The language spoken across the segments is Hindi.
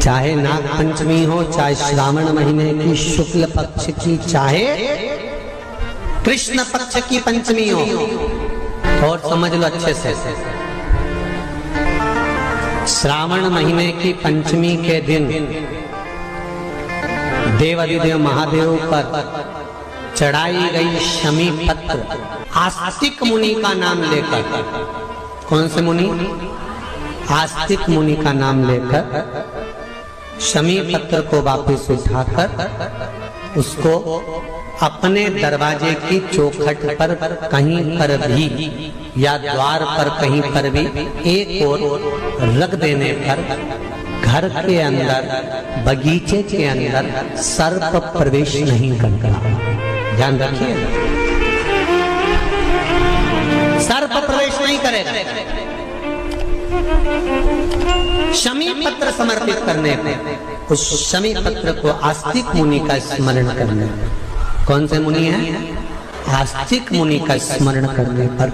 चाहे नाग पंचमी हो, चाहे श्रावण महीने की शुक्ल पक्ष की, चाहे कृष्ण पक्ष की पंचमी हो, और समझ लो अच्छे से, श्रावण महीने की पंचमी के दिन देवाधिदेव महादेव पर चढ़ाई गई शमी पत्र आस्तिक मुनि का नाम लेकर, कौन से मुनि? आस्तिक मुनि का नाम लेकर शमी पत्र को वापस उठाकर उसको अपने दरवाजे की चौखट पर कहीं पर भी या द्वार पर कहीं पर भी एक ओर रख देने पर घर के अंदर, बगीचे के अंदर सर्प प्रवेश नहीं करता। ध्यान रखिए, सर्प प्रवेश नहीं करेगा। शमी पत्र समर्पित करने पर, उस शमी पत्र को आस्तिक मुनि का स्मरण करने, कौन से मुनि है? आस्तिक मुनि का स्मरण करने पर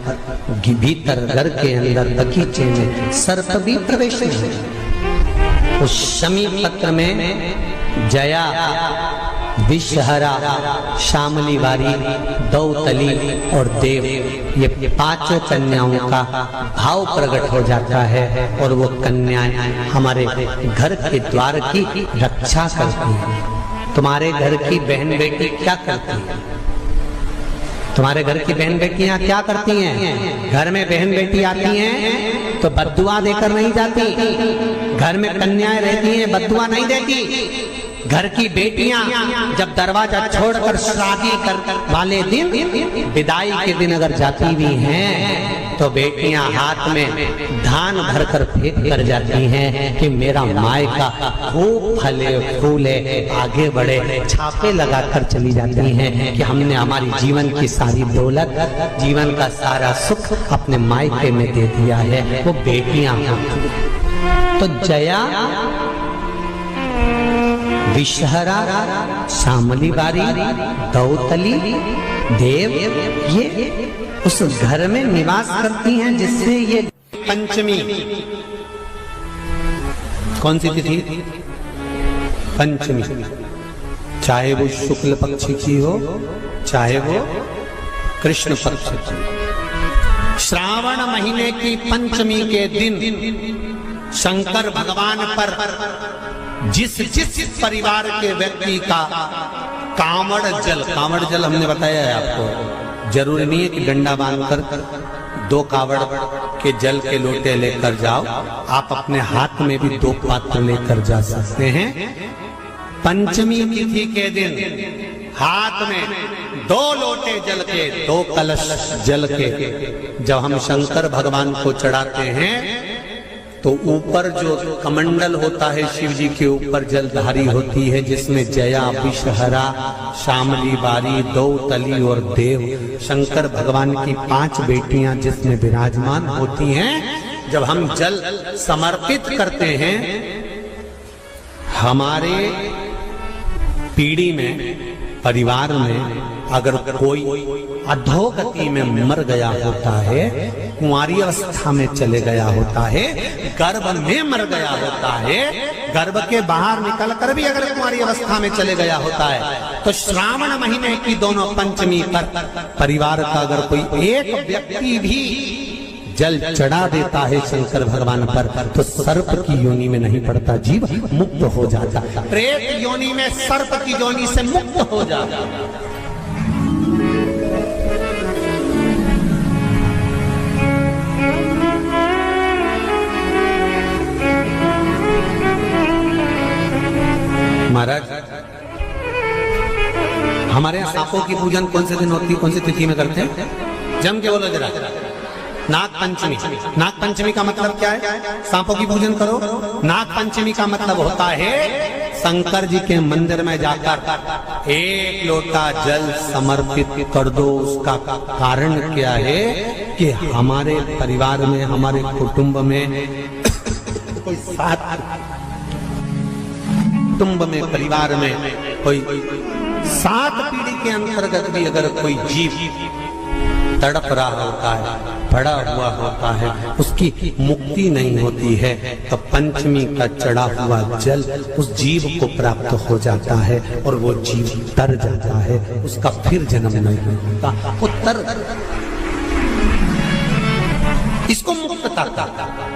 भीतर घर के अंदर बगीचे में सर्प भी प्रवेश नहीं। उस शमी पत्र में जया, विषहरा, शामली वारी, दौतली और देव, ये पांचों कन्याओं का भाव प्रकट हो जाता है और वो कन्याएं हमारे घर के द्वार की रक्षा करती हैं। तुम्हारे घर की बहन बेटी क्या करती है? तुम्हारे घर की बहन बेटियां क्या करती हैं? घर में बहन बेटी आती हैं तो बद्दुआ देकर नहीं जाती। घर में कन्याएं रहती हैं, बद्दुआ नहीं देती। घर की बेटियां जब दरवाजा छोड़कर शादी कर वाले दिन, विदाई के दिन अगर जाती भी हैं तो बेटियां हाथ में धान भरकर फेंक कर जाती हैं कि मेरा मायका खूब फले फूले, आगे बढ़े। छापे लगाकर चली जाती हैं कि हमने हमारी जीवन की सारी दौलत, जीवन का सारा सुख अपने मायके में दे दिया है। वो बेटियां तो जया, विषहरा, शामली बारी, दौतली, देव, ये उस घर में निवास करती हैं जिससे ये पंचमी, कौन सी तिथि? पंचमी, चाहे वो शुक्ल पक्ष की हो, चाहे वो कृष्ण पक्ष की। श्रावण महीने की पंचमी के दिन शंकर भगवान पर जिस परिवार के व्यक्ति का कांवड़ जल हमने बताया है आपको, जरूरी नहीं है कि डंडा बांधकर 2 कावड़ के जल के लोटे लेकर जाओ, आप अपने हाथ में भी 2 पात्र लेकर जा सकते हैं। पंचमी तिथि के दिन हाथ में 2 लोटे जल के, 2 कलश जल के जब हम शंकर भगवान को चढ़ाते हैं तो ऊपर जो कमंडल होता है शिव जी के ऊपर जलधारी होती है, जिसमें जया, विषहरा, शामली बारी, दौतली और देव, शंकर भगवान की 5 बेटियां जिसमें विराजमान होती हैं। जब हम जल समर्पित करते हैं, हमारे पीढ़ी में, परिवार में अगर कोई अधोगति में मर गया होता है, कुंवारी अवस्था में चले गया होता है, गर्भ में मर गया होता है, गर्भ के बाहर निकल कर भी अगर कुंवारी अवस्था में चले गया होता है, तो श्रावण महीने की दोनों पंचमी पर परिवार का अगर कोई एक व्यक्ति भी जल चढ़ा देता है शंकर भगवान पर, तो सर्प की योनि में नहीं पड़ता, जीव मुक्त हो जाता, प्रेत योनि में सर्प की योनि से मुक्त हो जाता। महाराज, हमारे यहाँ सांपों की पूजन कौन से दिन होती है, कौन सी तिथि में करते हैं? जम के बोलो जरा। नाग पंचमी। नाग पंचमी का मतलब क्या है? सांपों की पूजन करो। नाग पंचमी का मतलब होता है शंकर जी के मंदिर में जाकर 1 लोटा जल समर्पित कर दो। उसका कारण क्या है कि हमारे परिवार में, हमारे कुटुंब में कोई कुटुंब में, परिवार में कोई 7 पीढ़ी के अंतर्गत भी अगर कोई जीव तड़प रहा होता है, पड़ा हुआ होता है, उसकी मुक्ति नहीं होती है, तो पंचमी का चढ़ा हुआ जल उस जीव को प्राप्त हो जाता है और वो जीव तर जाता है, उसका फिर जन्म नहीं होता, वो तर, इसको मुक्तता कहता है,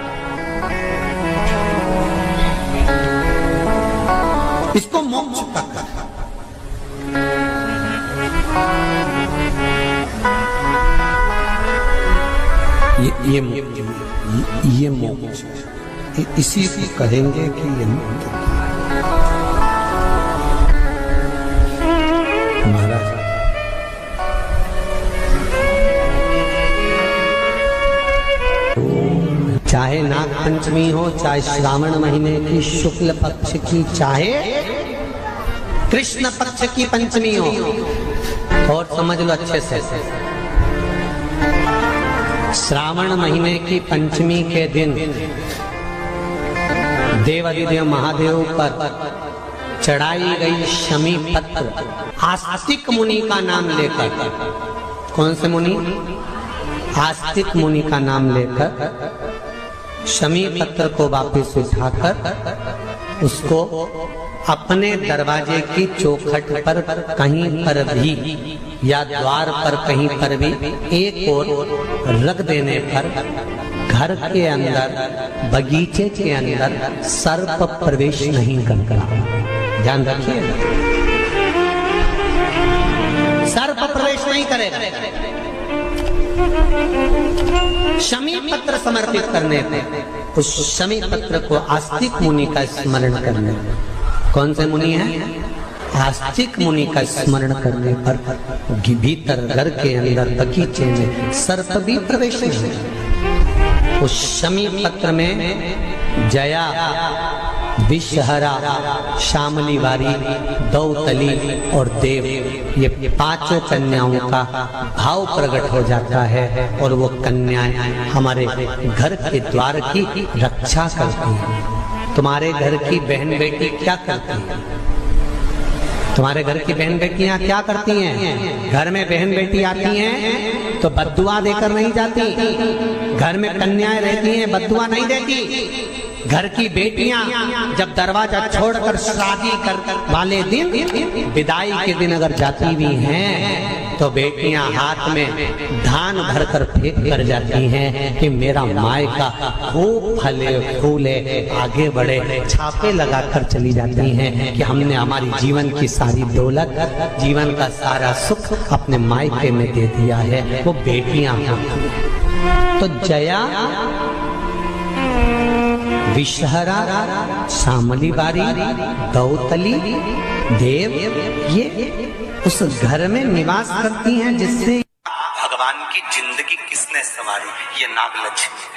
इसको मोक्ष कहता है। ये मोक्ष इसी को कहेंगे कि ये मुक्ति। महाराज चाहे नाग पंचमी हो, चाहे श्रावण महीने की शुक्ल पक्ष की, चाहे कृष्ण पक्ष की पंचमी हो, और समझ लो अच्छे से, श्रावण महीने की पंचमी के दिन देवाधिदेव महादेव पर चढ़ाई गई शमी पत्र आस्तिक मुनि का नाम लेकर, कौन से मुनि? आस्तिक मुनि का नाम लेकर शमी पत्र को वापस उठाकर उसको अपने दरवाजे की चौखट पर कहीं पर भी या द्वार पर कहीं पर भी एक ओर रख देने पर घर के अंदर, बगीचे के अंदर सर्प प्रवेश नहीं करता। ध्यान रखिए, सर्प प्रवेश नहीं करेगा। शमी पत्र समर्पित करने पे, उस शमी पत्र को आस्तिक मुनि का स्मरण करने, कौन से मुनि है? आस्तिक मुनि का स्मरण करने पर भीतर घर के अंदर बगीचे में सर्प भी प्रवेश नहीं। उस शमी पत्र में जया, विषहरा, शामली वारी, दौतली और देव, ये पांचों कन्याओं का भाव प्रकट हो जाता है और वो कन्याएं हमारे घर के द्वार की रक्षा करती हैं। तुम्हारे घर की बहन बेटी क्या करती है? तुम्हारे घर की बहन बेटियां क्या करती हैं? घर में बहन बेटी आती हैं तो बद्दुआ देकर नहीं जाती। घर में कन्याएं रहती हैं, बद्दुआ नहीं देती। घर की बेटियां जब दरवाजा छोड़कर शादी कर वाले दिन, विदाई के दिन अगर जाती भी हैं तो बेटियां हाथ में धान भरकर फेंक कर जाती हैं कि मेरा मायका खूब फले फूले आगे बढ़े। छापे लगाकर चली जाती हैं कि हमने हमारी जीवन की सारी दौलत, जीवन का सारा सुख अपने मायके में दे दिया है। वो बेटियां तो जया, विषहरा, शामली बारी, दौतली, देव, ये उस घर में निवास करती हैं जिससे भगवान की जिंदगी किसने संवारी? ये नागलक्ष्मी।